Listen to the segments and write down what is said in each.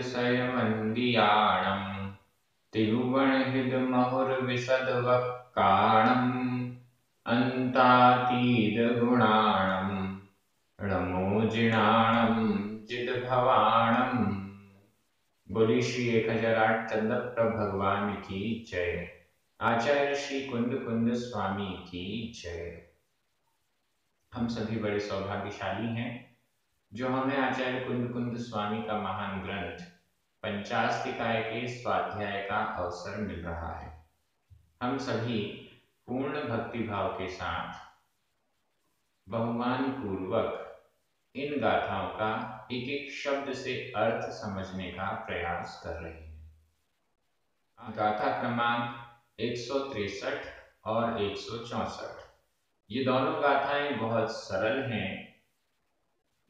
अतिशयमन्दियाणम् तिरुवणहिदमहुर्विशदवक्काणम् अन्तातीतगुणाणम् णमोजिणाणम् जितभवाणम्। बोली श्री 1008 चंद्रप्र भगवान की जय। आचार्य श्री कुंद कुंद स्वामी की जय। हम सभी बड़े सौभाग्यशाली हैं जो हमें आचार्य कुंद कुंद स्वामी का महान ग्रंथ पंचास्तिकाय के स्वाध्याय का अवसर मिल रहा है। हम सभी पूर्ण भक्ति भाव के साथ बहुमान पूर्वक इन गाथाओं का एक एक शब्द से अर्थ समझने का प्रयास कर रहे हैं। गाथा क्रमांक 163 और 164, ये दोनों गाथाएं बहुत सरल हैं।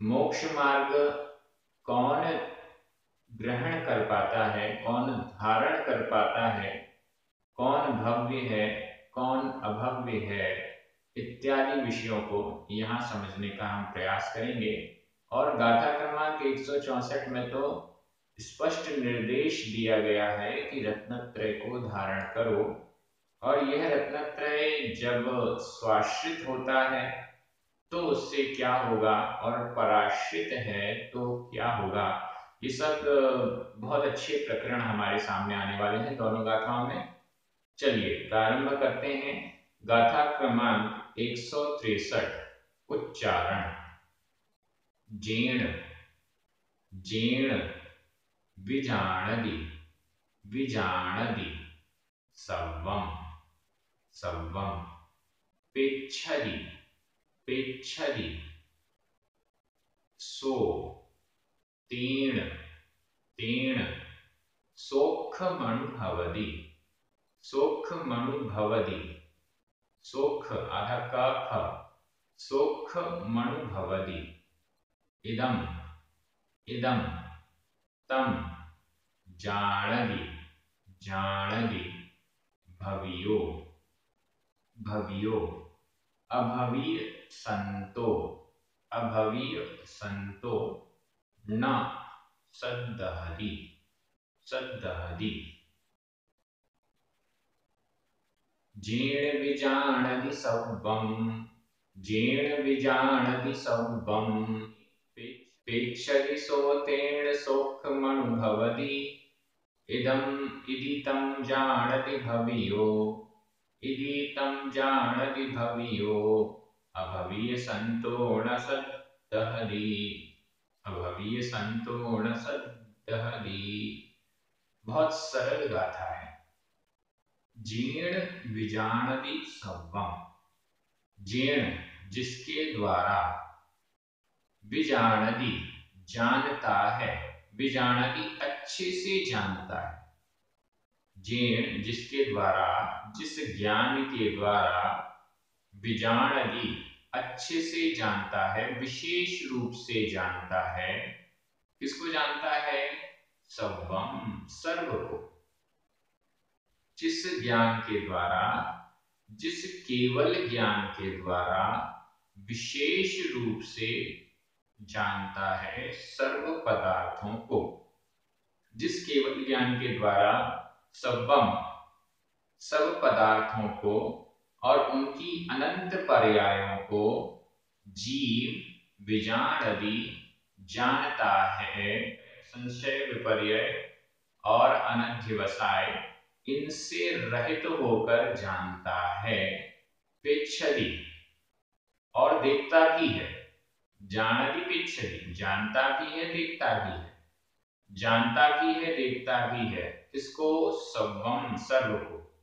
मोक्ष मार्ग कौन ग्रहण कर पाता है, कौन धारण कर पाता है, कौन भव्य है, कौन अभव्य है, इत्यादि विषयों को यहाँ समझने का हम प्रयास करेंगे। और गाथा क्रमांक 164 में तो स्पष्ट निर्देश दिया गया है कि रत्नत्रय को धारण करो, और यह रत्नत्रय जब स्वाश्रित होता है तो उससे क्या होगा, और पराश्रित है तो क्या होगा। ये सब बहुत अच्छे प्रकरण हमारे सामने आने वाले हैं दोनों गाथाओं में। चलिए प्रारंभ करते हैं। गाथा क्रमांक 163 उच्चारण। जीर्ण जीर्ण विजाणदि विजाणदि सव्वम सव्वम पेच्छदि पेच्छदि सो तीर्ण तीर्ण सोखमनुभवति सोखमनुभवति सोख आधा का ख सोखमनुभवति इदम इदम तम जाणदि जाणदि भवियो भवियो अभवीय संतो अभवीय संतो न सद्दहति सद्दहति। जीर्ण विजाणदि सव्वम जीर्ण विजाणदि सव्वम पेच्छदि सोतेण सोखमनुभवति इदं इदि तं जाणति भवियो इदि तं जाणति भवियो अभवीय संतो न सद्दहति अभवीय संतो न सद्दहति। बहुत सरल गाथा है। जीर्ण विजाणदि सव्वम, जीर्ण जिसके द्वारा, विजाणदि जानता है, विजाणदि अच्छे से जानता है। जीर्ण जिसके द्वारा, जिस ज्ञान के द्वारा, विजाणदि अच्छे से जानता है, विशेष रूप से जानता है। किसको जानता है? सव्वम सर्व को। जिस ज्ञान के द्वारा, जिस केवल ज्ञान के द्वारा विशेष रूप से जानता है सर्व पदार्थों को, जिस केवल ज्ञान के द्वारा सव्वम सब पदार्थों को और उनकी अनंत पर्यायों को जीव विजाणदि जानता है। संशय विपर्यय और अनध्यवसाय इनसे रहित होकर जानता है। पेच्छदि और देखता भी है। जाणदि पेच्छदि जानता भी है, देखता भी है, जानता भी है, देखता भी है। इसको सव्वम सर्व को,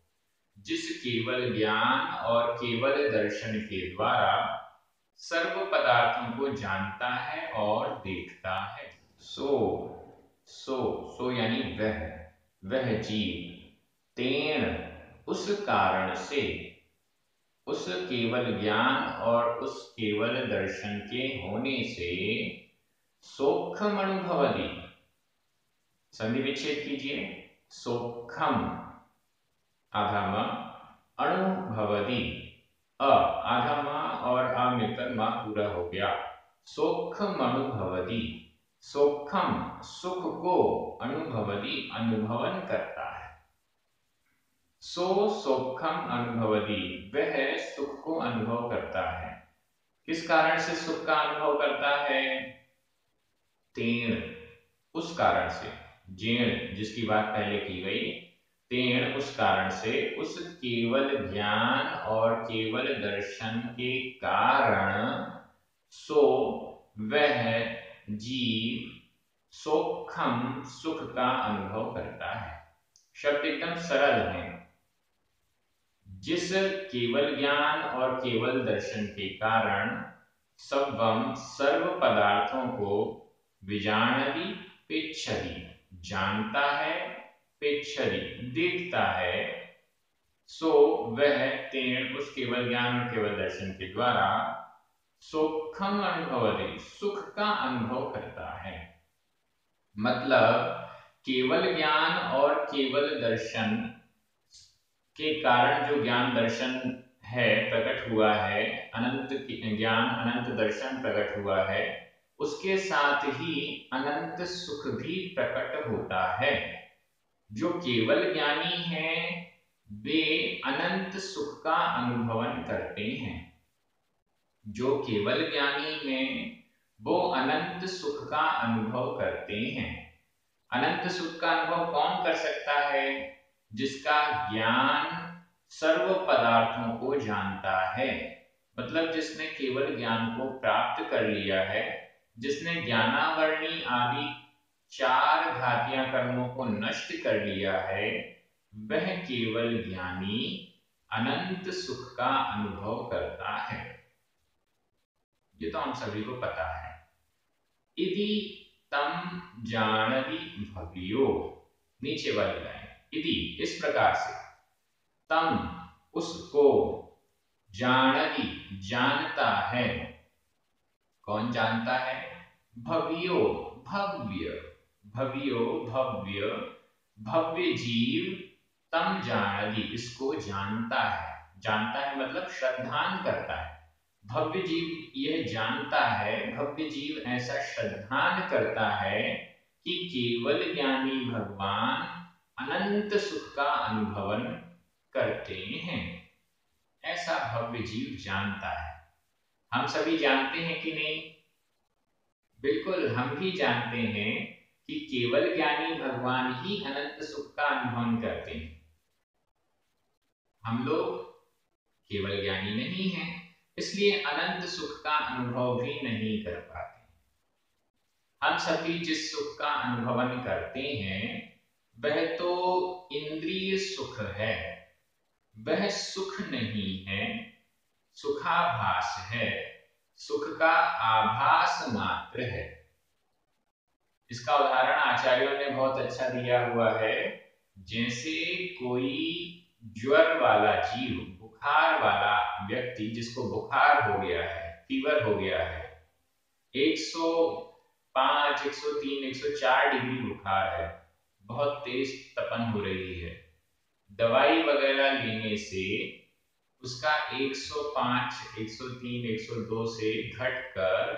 जिस केवल ज्ञान और केवल दर्शन के द्वारा सर्व पदार्थों को जानता है और देखता है। सो यानी वह जीव, तेण उस कारण से, उस केवल ज्ञान और उस केवल दर्शन के होने से, सोखम अनुभवति, संधि विच्छेद कीजिए, सोखम आधा अनुभवति, आधा और आ मिलकर मा पूरा हो गया। सोखम अनुभवति सोखम सुख को अनुभवति अनुभवन करता है। सो सोखम अनुभवति वह सुख को अनुभव करता है। किस कारण से सुख का अनुभव करता है? तेण उस कारण से, जेण जिसकी बात पहले की गई, तेण उस कारण से, उस केवल ज्ञान और केवल दर्शन के कारण सो वह जीव सोखम सुख का अनुभव करता है। शब्द एकदम सरल है। जिस केवल ज्ञान और केवल दर्शन के कारण सर्वम सर्व पदार्थों को विजानति पेक्षति जानता है, पेक्षति देखता है, सो वह तेण उस केवल ज्ञान और केवल दर्शन के द्वारा सुखम अनुभवति सुख का अनुभव करता है। मतलब केवल ज्ञान और केवल दर्शन के कारण जो ज्ञान दर्शन है प्रकट हुआ है, अनंत ज्ञान अनंत दर्शन प्रकट हुआ है, उसके साथ ही अनंत सुख भी प्रकट होता है। जो केवल ज्ञानी हैं वे अनंत सुख का अनुभवन करते हैं। जो केवल ज्ञानी हैं वो अनंत सुख का अनुभव करते हैं। अनंत सुख का अनुभव कौन कर सकता है? जिसका ज्ञान सर्व पदार्थों को जानता है। मतलब जिसने केवल ज्ञान को प्राप्त कर लिया है, जिसने ज्ञानावरणी आदि 4 घातिया कर्मों को नष्ट कर लिया है, वह केवल ज्ञानी अनंत सुख का अनुभव करता है। ये तो हम सभी को पता है। इति तम जानति भव्यो, नीचे वाली लाइन, इति इस प्रकार से, तम उसको, जानति जानता है। कौन जानता है? भव्यो भव्य, भव्यो भव्य, भव्य जीव तम जानति इसको जानता है। जानता है मतलब श्रद्धान करता है। भव्य जीव यह जानता है, भव्य जीव ऐसा श्रद्धान करता है कि केवल ज्ञानी भगवान अनंत सुख का अनुभवन करते हैं। ऐसा भव्य जीव जानता है। हम सभी जानते हैं कि नहीं? बिल्कुल, हम भी जानते हैं कि केवल ज्ञानी भगवान ही अनंत सुख का अनुभव करते हैं। हम लोग केवल ज्ञानी नहीं हैं, इसलिए अनंत सुख का अनुभव भी नहीं कर पाते। हम सभी जिस सुख का अनुभवन करते हैं वह तो इंद्रिय सुख है, वह सुख नहीं है, सुखाभास है, सुख का आभास मात्र है। इसका उदाहरण आचार्यों ने बहुत अच्छा दिया हुआ है। जैसे कोई ज्वर वाला जीव, बुखार वाला व्यक्ति जिसको बुखार हो गया है, फीवर हो गया है, 105, 103, 104 डिग्री बुखार है, बहुत तेज तपन हो रही है, दवाई वगैरह लेने से उसका 105, 103, 102 से घटकर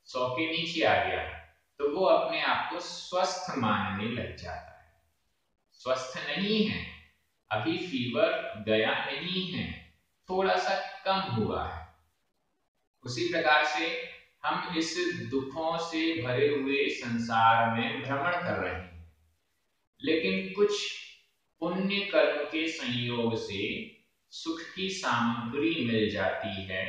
100 के नीचे आ गया, तो वो अपने आप को स्वस्थ मानने लग जाता है। स्वस्थ नहीं है, अभी फीवर गया नहीं है, थोड़ा सा कम हुआ है। उसी प्रकार से हम इस दुखों से भरे हुए संसार में भ्रमण कर रहे हैं, लेकिन कुछ पुण्य कर्म के संयोग से सुख की सामग्री मिल जाती है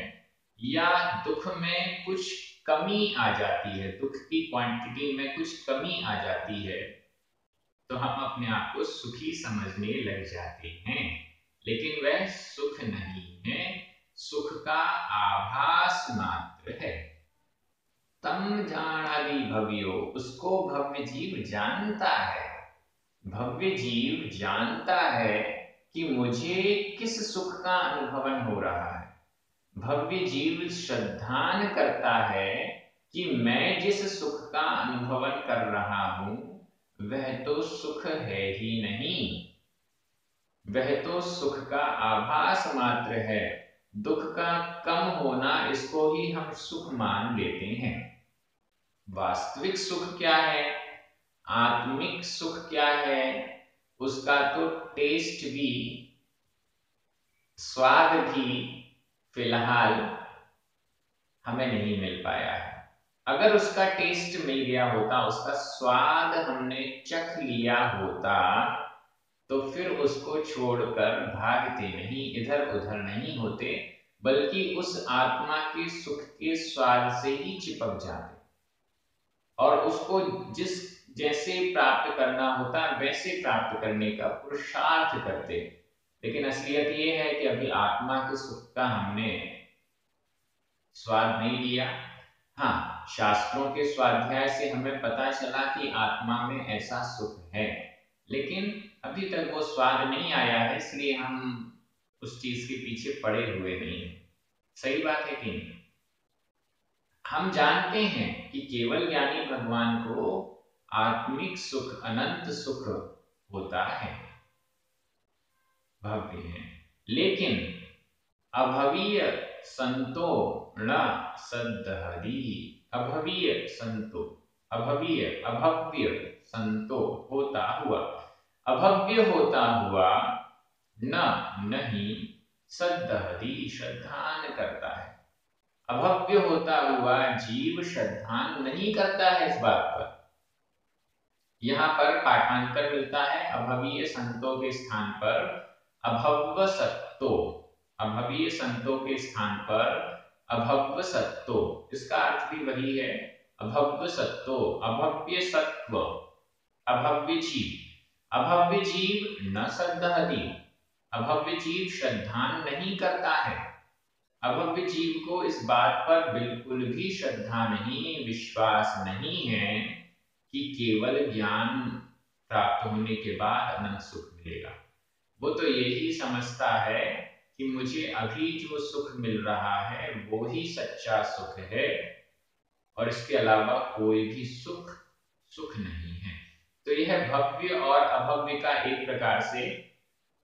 या दुख में कुछ कमी आ जाती है, दुख की क्वांटिटी में कुछ कमी आ जाती है, तो हम अपने आप को सुखी समझने लग जाते हैं, लेकिन वह सुख नहीं है, सुख का आभास मात्र है। तम जानादि भव्यो, उसको भव्य जीव जानता है। भव्य जीव जानता है कि मुझे किस सुख का अनुभवन हो रहा है। भव्य जीव श्रद्धान करता है कि मैं जिस सुख का अनुभवन कर रहा हूं वह तो सुख है ही नहीं, वह तो सुख का आभास मात्र है। दुख का कम होना, इसको ही हम सुख मान लेते हैं। वास्तविक सुख क्या है, आत्मिक सुख क्या है, उसका तो टेस्ट भी, स्वाद भी फिलहाल हमें नहीं मिल पाया है। अगर उसका टेस्ट मिल गया होता, उसका स्वाद हमने चख लिया होता, तो फिर उसको छोड़कर भागते नहीं, इधर उधर नहीं होते, बल्कि उस आत्मा के सुख के स्वाद से ही चिपक जाते और उसको जिस जैसे प्राप्त करना होता वैसे प्राप्त करने का पुरुषार्थ करते। लेकिन असलियत ये है कि अभी आत्मा के सुख का हमने स्वाद नहीं लिया। हाँ, शास्त्रों के स्वाध्याय से हमें पता चला कि आत्मा में ऐसा सुख है, लेकिन अभी तक वो स्वाद नहीं आया है, इसलिए हम उस चीज के पीछे पड़े हुए नहीं हैं। सही बात है कि नहीं? हम जानते हैं कि केवल ज्ञानी भगवान को आत्मिक सुख, अनंत सुख होता है, भव्य है। लेकिन अभवीय संतो न सद्धहरि, अभवीय संतो, अभवीय अभव्य संतो होता हुआ, अभव्य होता हुआ, न नहीं, सद्धहरि श्रद्धान करता है। अभव्य होता हुआ जीव श्रद्धान नहीं करता है इस बात पर। यहाँ पर पाठांतर मिलता है, अभवीय संतों के स्थान पर अभव्य सत्तो, अभवीय संतों के स्थान पर अभव्य सत्तो, इसका अर्थ भी वही है, अभव्य सत्तो, अभव्य सत्व, अभव्य जीव। अभव्य जीव न सद्धहति, अभव्य जीव श्रद्धान नहीं करता है। अभव्य जीव को इस बात पर बिल्कुल भी श्रद्धा नहीं, विश्वास नहीं है कि केवल ज्ञान प्राप्त होने के बाद अनंत सुख मिलेगा। वो तो यही समझता है कि मुझे अभी जो सुख मिल रहा है वो ही सच्चा सुख है और इसके अलावा कोई भी सुख सुख नहीं है। तो यह भव्य और अभव्य का एक प्रकार से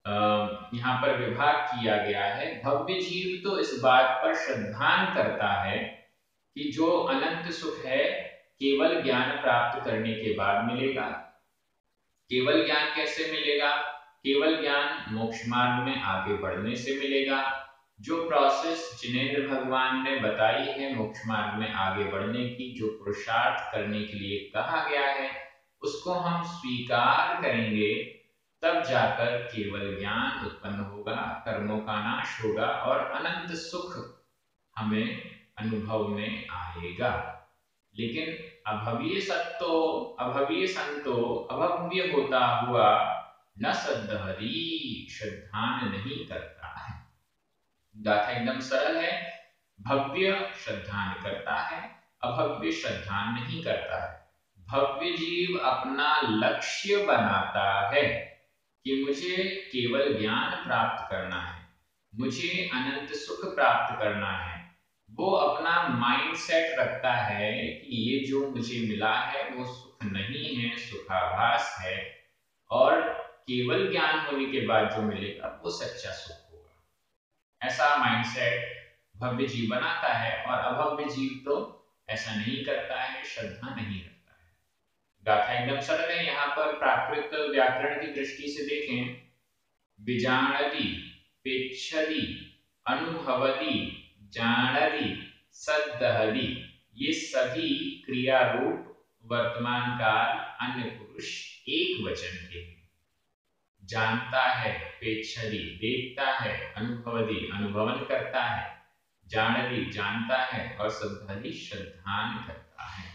यहाँ पर विभाग किया गया है। भव्य जीव तो इस बात पर श्रद्धान करता है कि जो अनंत सुख है केवल ज्ञान प्राप्त करने के बाद मिलेगा। केवल ज्ञान कैसे मिलेगा? केवल ज्ञान मोक्ष मार्ग में आगे बढ़ने से मिलेगा। जो प्रोसेस जिनेंद्र भगवान ने बताई है मोक्ष मार्ग में आगे बढ़ने की, जो पुरुषार्थ करने के लिए कहा गया है, उसको हम स्वीकार करेंगे, तब जाकर केवल ज्ञान उत्पन्न होगा, कर्मों का नाश होगा और अनंत सुख हमें अनुभव में आएगा। लेकिन अभवीय सत्तो, अभवीय संतो, अभव्य होता हुआ न सद्धहरि श्रद्धान नहीं करता है। गाथा एकदम सरल है, भव्य श्रद्धान करता है, अभव्य श्रद्धान नहीं करता है। भव्य जीव अपना लक्ष्य बनाता है कि मुझे केवल ज्ञान प्राप्त करना है, मुझे अनंत सुख प्राप्त करना है। वो अपना माइंड सेट रखता है कि ये जो मुझे मिला है वो सुख नहीं है, सुखाभास है और केवल ज्ञान होने के बाद जो मिलेगा वो सच्चा सुख होगा। ऐसा माइंड सेट भव्य जीव बनाता है और अभव्य जीव तो ऐसा नहीं करता है, श्रद्धा नहीं रखता है। गाथा एकदम सरल है। यहाँ पर प्राकृत व्याकरण की दृष्टि से देखें, विजानति, पेक्षति, अनुभवति, जानति, सद्धहति, ये सभी क्रिया रूप वर्तमान काल अन्य पुरुष एक वचन के हैं। जानता है, पेक्षति देखता है, अनुभवति अनुभवन करता है, जानति जानता है और सद्धहति श्रद्धान करता है।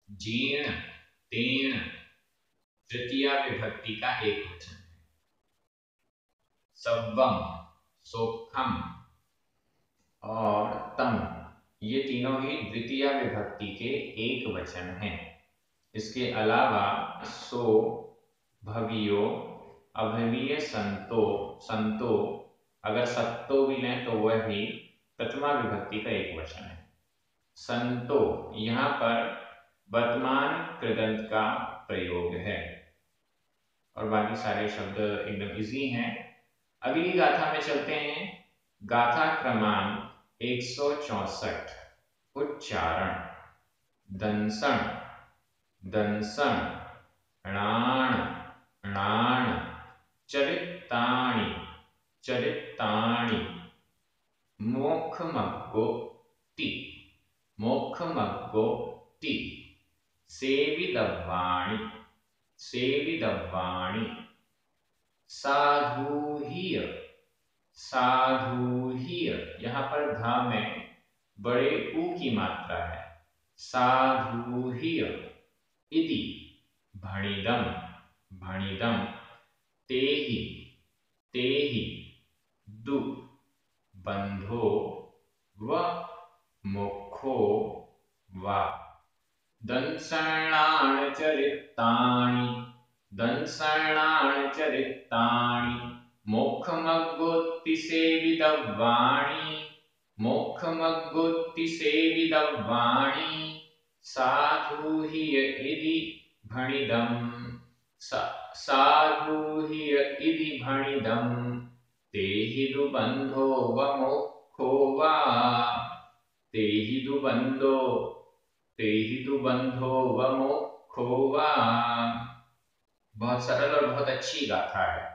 जीर्ण, तेण तृतीया विभक्ति का एक वचन है। सव्वम, सोखम और तम, ये तीनों ही द्वितीय विभक्ति के एक वचन हैं। इसके अलावा सो, भवियो, अभवीय संतो, संतो अगर सत्तो भी लें तो वह भी प्रथमा विभक्ति का एक वचन है। संतो यहाँ पर वर्तमान कृदंत का प्रयोग है और बाकी सारे शब्द एकदम इजी हैं। अगली गाथा में चलते हैं। गाथा क्रमांक 164, उच्चारण। दंसण दंसण, णाण णाण, चरिताणि चरिताणि, मोक्षमग्गो ति मोक्षमग्गो ति, सेविदव्वाणि सेविदव्वाणि, साधुह्य साधुह्य, यहाँ पर धा में बड़े ऊ की मात्रा है। साधुह्य, इति भणिदम भणिदम, तेहि तेहि, दु बंधो व मोक्षो वा, दंसणान चरितानि दंसणान चरितानि, मोक्षमग्गोत्ति सेवितव्वानि मोक्षमग्गोत्ति सेवितव्वानि, साधुह्य इति भणिदम् साधुह्य इति भणिदम्, तेहि दुबन्धो व मोक्षो वा, तेहि दुबन्धो व मोक्षो वा। बहुत सरल और बहुत अच्छी गाथा है,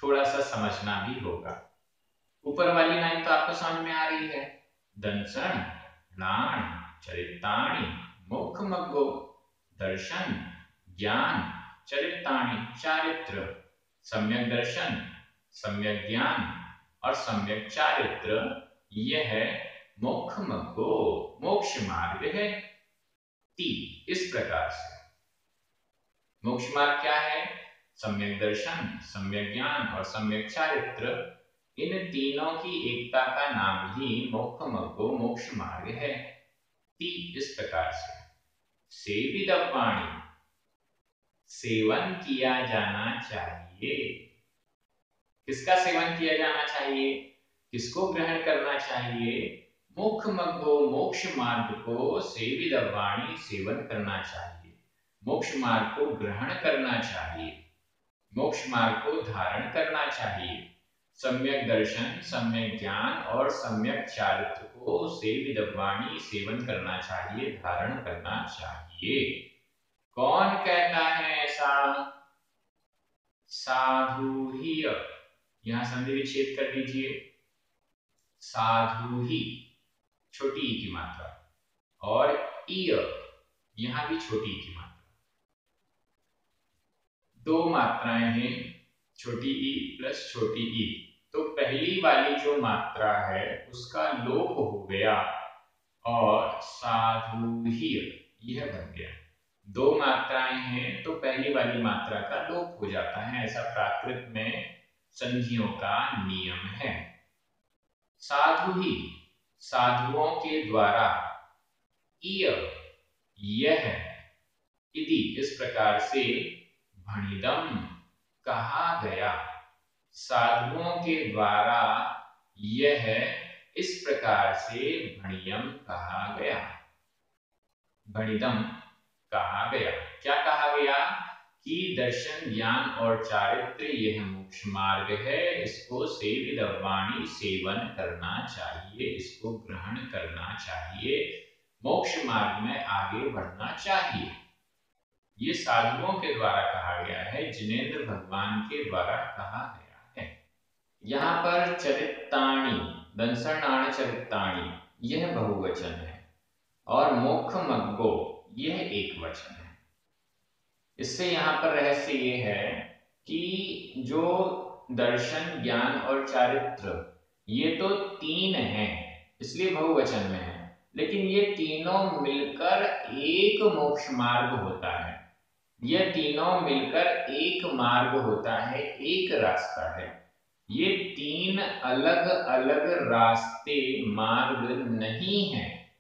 थोड़ा सा समझना भी होगा। ऊपर वाली लाइन तो आपको समझ में आ रही है, दंसण णाण चरिताणि, मोक्षमग्गो दर्शन ज्ञान, चरिताणि चारित्र, सम्यक दर्शन सम्यक ज्ञान और सम्यक चारित्र, यह मोक्षमग्गो मोक्ष मार्ग है। ति, इस प्रकार से मोक्ष मार्ग क्या है? सम्यक दर्शन सम्यक ज्ञान और सम्यक चारित्र, इन तीनों की एकता का नाम ही मोक्षमग्गो मोक्ष मार्ग है। ति, इस प्रकार से सेवितव्वाणि, सेवन किया जाना चाहिए। किसका सेवन किया जाना चाहिए? किसको ग्रहण करना चाहिए? मोक्षमग्गो मोक्ष मार्ग को सेवितव्वाणि सेवन करना चाहिए, मोक्ष मार्ग को ग्रहण करना चाहिए, मोक्ष मार्ग को धारण करना चाहिए। सम्यक दर्शन सम्यक ज्ञान और सम्यक चारित्र को सेवितव्वाणि सेवन करना चाहिए, धारण करना चाहिए। कौन कहता है ऐसा? साधुह्य, यहां संधि विच्छेद कर दीजिए। साधुहि, छोटी ई की मात्रा, और इय, यहां भी छोटी ई की मात्रा। दो मात्राएं हैं, छोटी ई प्लस छोटी ई। तो पहली वाली जो मात्रा है उसका लोप हो गया और साधुह्य यह बन गया। दो मात्राएं हैं तो पहली वाली मात्रा का लोप हो जाता है, ऐसा प्राकृत में संधियों का नियम है। साधुहि, साधुओं के द्वारा, इय, यह, इति, इस प्रकार से भणिदम, कहा गया। साधुओं के द्वारा यह इस प्रकार से भणियम कहा गया, भणिदम कहा गया। क्या कहा गया? कि दर्शन ज्ञान और चारित्र यह मोक्ष मार्ग है, इसको सेवितव्वाणि सेवन करना चाहिए, इसको ग्रहण करना चाहिए, मोक्ष मार्ग में आगे बढ़ना चाहिए। ये साधुओं के द्वारा कहा गया है, जिनेंद्र भगवान के द्वारा कहा गया है। यहाँ पर चरिताणि, दंसणाण चरिताणि, यह बहुवचन है और मोक्षमग्गो यह एक वचन है। इससे यहाँ पर रहस्य ये है कि जो दर्शन ज्ञान और चारित्र ये तो तीन हैं, इसलिए बहुवचन में है, लेकिन ये तीनों मिलकर एक मोक्ष मार्ग होता है। ये तीनों मिलकर एक मार्ग होता है, एक रास्ता है। ये तीन अलग अलग रास्ते मार्ग नहीं है,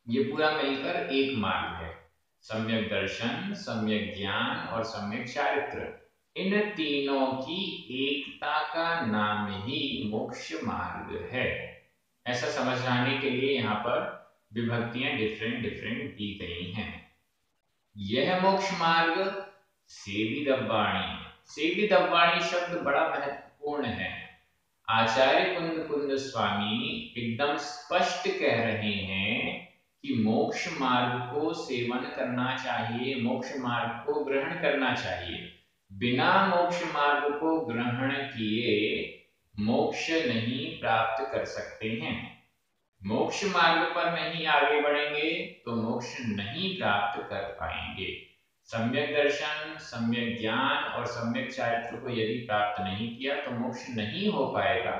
ये पूरा मिलकर एक मार्ग है। सम्यक दर्शन सम्यक ज्ञान और सम्यक चारित्र, इन तीनों की एकता का नाम ही मोक्ष मार्ग है। ऐसा समझाने के लिए यहाँ पर विभक्तियां डिफरेंट डिफरेंट दी गई हैं। यह मोक्ष मार्ग सेवितव्वाणि, सेवितव्वाणि शब्द बड़ा महत्वपूर्ण है। आचार्य कुंद कुंद स्वामी एकदम स्पष्ट कह रहे हैं कि मोक्ष मार्ग को सेवन करना चाहिए, मोक्ष मार्ग को ग्रहण करना चाहिए। बिना मोक्ष मार्ग को ग्रहण किए मोक्ष नहीं प्राप्त कर सकते हैं। मोक्ष मार्ग पर नहीं आगे बढ़ेंगे तो मोक्ष नहीं प्राप्त कर पाएंगे। सम्यक दर्शन, सम्यक ज्ञान और सम्यक चारित्र को यदि प्राप्त नहीं किया तो मोक्ष नहीं हो पाएगा,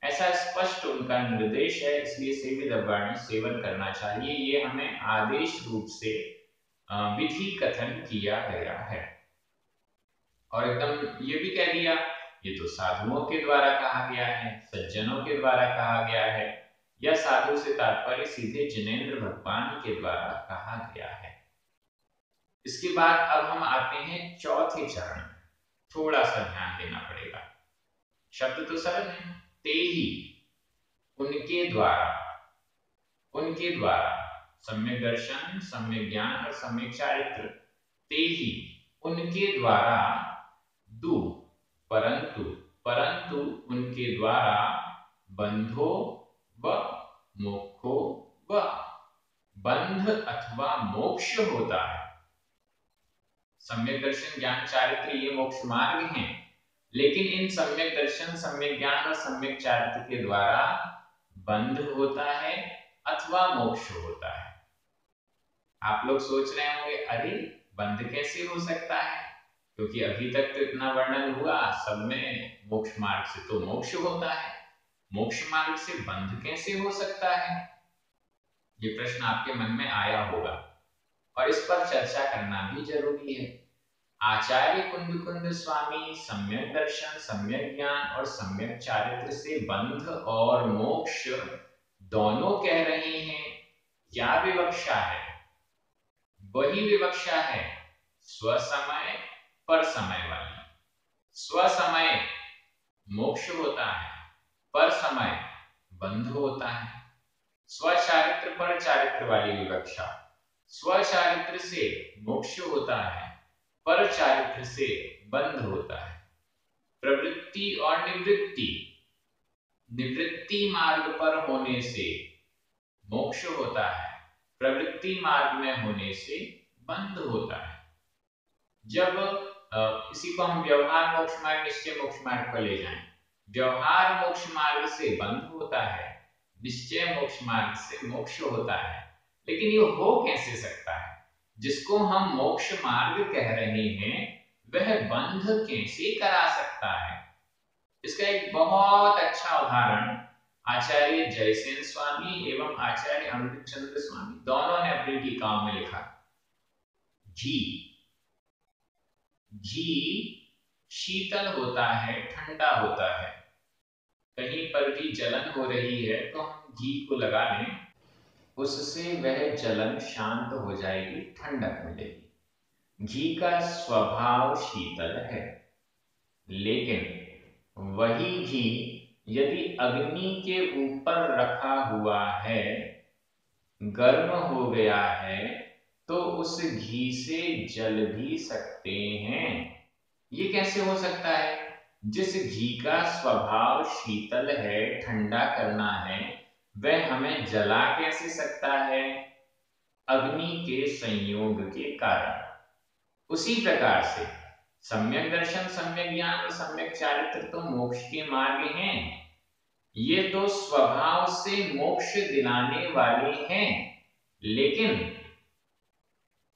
ऐसा स्पष्ट उनका निर्देश है। इसलिए सेवित अव्वाणी सेवन करना चाहिए, ये हमें आदेश रूप से विधि कथन किया गया है। और एकदम ये भी कह दिया, ये तो साधुओं के द्वारा कहा गया है, सज्जनों के द्वारा कहा गया है, या साधु से तात्पर्य सीधे जिनेंद्र भगवान के द्वारा कहा गया है। इसके बाद अब हम आते हैं चौथे चरण। थोड़ा सा ध्यान देना पड़ेगा, शब्द तो सरल है। ते ही, उनके द्वारा, उनके द्वारा सम्यक दर्शन, सम्यक ज्ञान और सम्यक चारित्र। ते ही, उनके द्वारा, दु, परंतु, परंतु उनके द्वारा बंधो व मोक्षो व, बंध अथवा मोक्ष होता है। सम्यक दर्शन, ज्ञान, चारित्र ये मोक्ष मार्ग हैं, लेकिन इन सम्यक दर्शन, सम्यक ज्ञान और सम्यक चारित्र के द्वारा बंध होता है अथवा मोक्ष होता है। आप लोग सोच रहे होंगे, अरे बंध कैसे हो सकता है, क्योंकि अभी तक तो इतना वर्णन हुआ सब में मोक्ष मार्ग से तो मोक्ष होता है, मोक्ष मार्ग से बंध कैसे हो सकता है? ये प्रश्न आपके मन में आया होगा और इस पर चर्चा करना भी जरूरी है। आचार्य कुंद कुंद स्वामी सम्यक दर्शन, सम्यक ज्ञान और सम्यक चारित्र से बंध और मोक्ष दोनों कह रहे हैं। क्या विवक्षा है? वही विवक्षा है स्वसमय पर समय वाली। स्वसमय मोक्ष होता है, पर समय बंध होता है। स्वचारित्र पर चारित्र वाली विवक्षा, स्वचारित्र से मोक्ष होता है, पर चारित्र से बंध होता है। प्रवृत्ति और निवृत्ति, निवृत्ति मार्ग पर होने से मोक्ष होता है, प्रवृत्ति मार्ग में होने से बंध होता है। जब इसी को हम व्यवहार मोक्ष मार्ग, निश्चय मोक्ष मार्ग पर ले जाएं, व्यवहार मोक्ष मार्ग से बंध होता है, निश्चय मोक्ष मार्ग से मोक्ष होता है। लेकिन ये हो कैसे सकता है? जिसको हम मोक्ष मार्ग कह रहे हैं वह बंध कैसे करा सकता है? इसका एक बहुत अच्छा उदाहरण आचार्य जयसेन स्वामी एवं आचार्य अमृत चंद्र स्वामी दोनों ने अपनी टीकाओं में लिखा। घी, घी शीतल होता है, ठंडा होता है। कहीं पर भी जलन हो रही है तो हम घी को लगा लें, उससे वह जलन शांत हो जाएगी, ठंडक मिलेगी। घी का स्वभाव शीतल है, लेकिन वही घी यदि अग्नि के ऊपर रखा हुआ है, गर्म हो गया है, तो उस घी से जल भी सकते हैं। ये कैसे हो सकता है? जिस घी का स्वभाव शीतल है, ठंडा करना है, वह हमें जला कैसे सकता है? अग्नि के संयोग के कारण। उसी प्रकार से सम्यक दर्शन, सम्यक ज्ञान और सम्यक चारित्र तो मोक्ष के मार्ग हैं। ये तो स्वभाव से मोक्ष दिलाने वाले हैं, लेकिन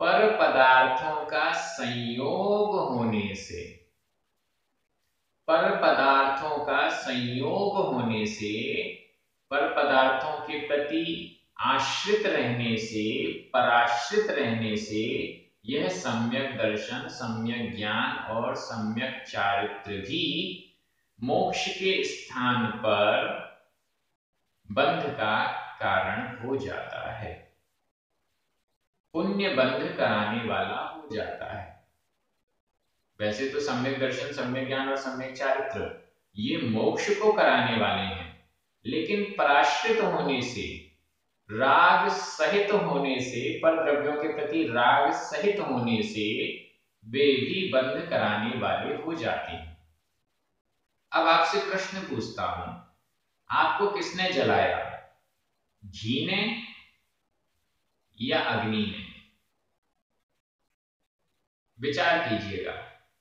पर पदार्थों का संयोग होने से, पर पदार्थों का संयोग होने से, पर पदार्थों के प्रति आश्रित रहने से, पराश्रित रहने से यह सम्यक दर्शन, सम्यक ज्ञान और सम्यक चारित्र भी मोक्ष के स्थान पर बंध का कारण हो जाता है, पुण्य बंध कराने वाला हो जाता है। वैसे तो सम्यक दर्शन, सम्यक ज्ञान और सम्यक चारित्र ये मोक्ष को कराने वाले हैं, लेकिन पराश्रित होने से, राग सहित होने से, पर द्रव्यों के प्रति राग सहित होने से वे भी बंध कराने वाले हो जाते हैं। अब आपसे प्रश्न पूछता हूं, आपको किसने जलाया? घी ने या अग्नि में? विचार कीजिएगा।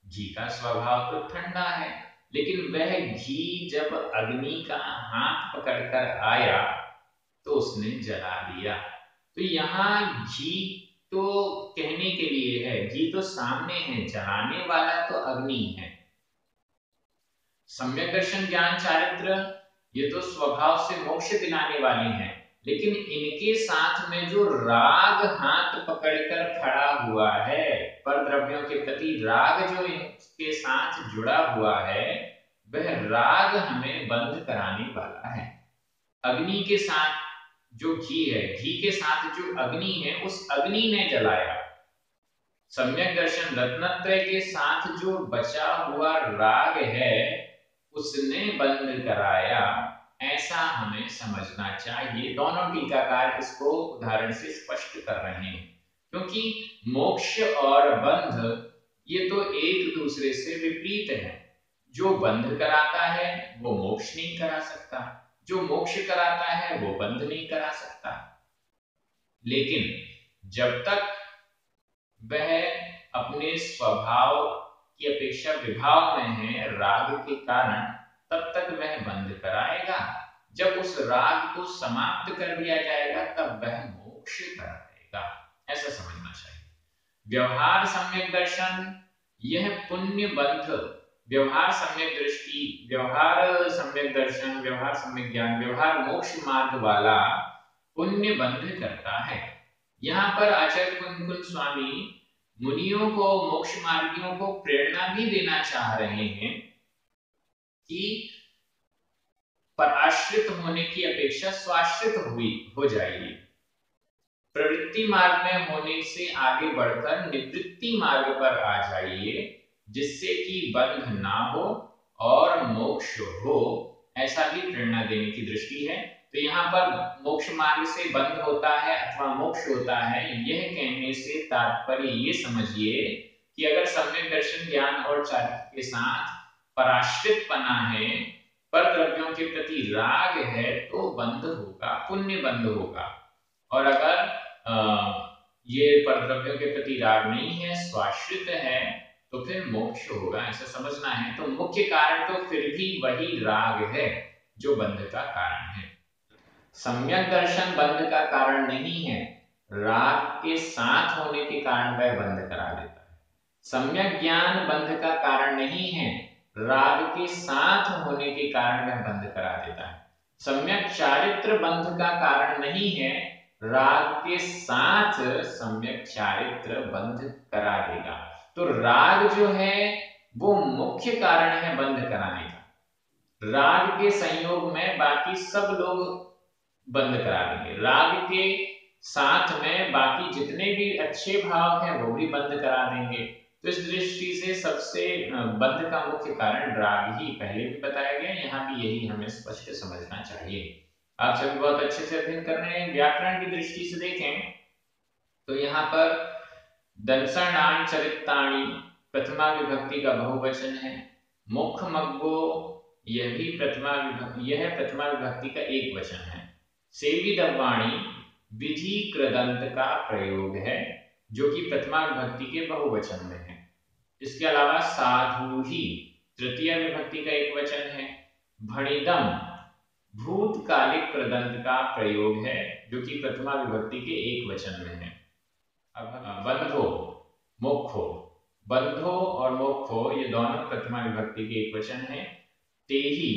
घी का स्वभाव तो ठंडा है, लेकिन वह घी जब अग्नि का हाथ पकड़कर आया तो उसने जला दिया। तो यहाँ घी तो कहने के लिए है, घी तो सामने है, जलाने वाला तो अग्नि है। सम्यक दर्शन, ज्ञान, चारित्र ये तो स्वभाव से मोक्ष दिलाने वाले हैं, लेकिन इनके साथ में जो राग हाथ पकड़कर खड़ा हुआ है, पर द्रव्यों के प्रति राग जो इनके साथ जुड़ा हुआ है, वह राग हमें बंद कराने वाला है। अग्नि के साथ जो घी है, घी के साथ जो अग्नि है, उस अग्नि ने जलाया। सम्यक दर्शन रत्नत्रय के साथ जो बचा हुआ राग है, उसने बंद कराया, ऐसा हमें समझना चाहिए। दोनों टीकाकार इसको उदाहरण से स्पष्ट कर रहे हैं, क्योंकि मोक्ष और बंध ये तो एक दूसरे से विपरीत है। जो बंध कराता है वो मोक्ष नहीं करा सकता, जो मोक्ष कराता है वो बंध नहीं करा सकता। लेकिन जब तक वह अपने स्वभाव की अपेक्षा विभाव में है राग के कारण, तब तक वह बंध कराएगा। जब उस राग को समाप्त कर दिया जाएगा तब वह मोक्ष कराएगा, ऐसा समझना चाहिए। व्यवहार सम्यक दर्शन, यह पुण्य बंध, व्यवहार सम्यक दृष्टि, व्यवहार सम्यक दर्शन, व्यवहार सम्यक ज्ञान, व्यवहार मोक्ष मार्ग वाला पुण्य बंध करता है। यहाँ पर आचार्य कुंकुल स्वामी मुनियों को, मोक्ष मार्गियों को प्रेरणा भी देना चाह रहे हैं कि पराश्रित होने की अपेक्षा स्वाश्रित हो जाइए। प्रवृत्ति मार्ग में होने से आगे बढ़कर निवृत्ति मार्ग पर आ जाइए, जिससे कि बंध ना हो और मोक्ष हो, ऐसा भी प्रेरणा देने की दृष्टि है। तो यहाँ पर मोक्ष मार्ग से बंध होता है अथवा मोक्ष होता है, यह कहने से तात्पर्य ये समझिए कि अगर सम्यक दर्शन, ज्ञान और चारित्र के साथ पराश्रित पना है, पर द्रव्यों के प्रति राग है, तो बंध होगा, पुण्य बंध होगा। और अगर ये परद्रव्यों के प्रति राग नहीं है, स्वाश्रित है, तो फिर मोक्ष होगा, ऐसा समझना है। तो मुख्य कारण तो फिर भी वही राग है जो बंध का कारण है। सम्यक दर्शन बंध का कारण नहीं है, राग के साथ होने के कारण वह बंध करा देता है। सम्यक ज्ञान बंध का कारण नहीं है, राग के साथ होने के कारण वह बंध करा देता है। सम्यक चारित्र बंध का कारण नहीं है, राग के साथ सम्यक चारित्र बंध करा देगा। तो राग जो है वो मुख्य कारण है बंध कराने का। राग के संयोग में बाकी सब लोग बंद करा देंगे, राग के साथ में बाकी जितने भी अच्छे भाव हैं वो भी बंद करा देंगे। तो इस दृष्टि से सबसे बंध का मुख्य कारण राग ही पहले भी बताया गया, यहाँ भी यही हमें स्पष्ट समझना चाहिए। आप सभी बहुत अच्छे से अध्ययन कर रहे हैं। व्याकरण की दृष्टि से देखें तो यहाँ पर दंसणान चरिताणी प्रथमा विभक्ति का बहुवचन है। मुख मग्गो यह भी प्रथमा विभक्ति का एक वचन है। सेवी दव्वाणी विधि कृदंत का प्रयोग है, जो कि प्रथमा विभक्ति के बहुवचन में है। इसके अलावा साधु ही तृतीय विभक्ति का एक वचन है। भणिदम भूतकालिक प्रदंत का प्रयोग है, जो कि प्रथमा विभक्ति के एक वचन में है। अब बंधो मोक्षो, बंधो और मोक्षो ये दोनों प्रथमा विभक्ति के एक वचन है। तेही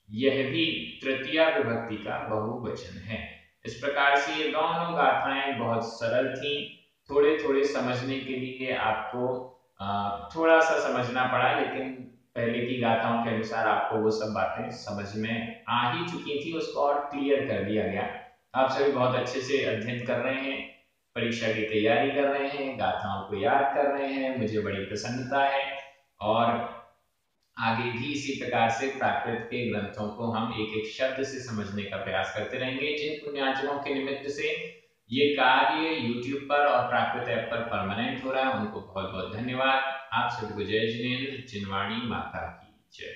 यह भी तृतीया विभक्ति का बहुवचन है। इस प्रकार से ये दोनों गाथाएं बहुत सरल थी। थोड़े थोड़े समझने के लिए आपको थोड़ा सा समझना पड़ा, लेकिन पहले की गाथाओं के अनुसार आपको वो सब बातें समझ में आ ही चुकी थी, उसको और क्लियर कर दिया गया। आप सभी बहुत अच्छे से अध्ययन कर रहे हैं, परीक्षा की तैयारी कर रहे हैं, गाथाओं को याद कर रहे हैं, मुझे बड़ी प्रसन्नता है। और आगे भी इसी प्रकार से प्राकृत के ग्रंथों को हम एक एक शब्द से समझने का प्रयास करते रहेंगे। जिन पुण्यार्चकों के निमित्त से ये कार्य YouTube पर और प्राकृत ऐप पर परमानेंट हो रहा है, उनको बहुत बहुत धन्यवाद। आप सभी को जय जिनेंद्र, जिनवाणी माता की जय।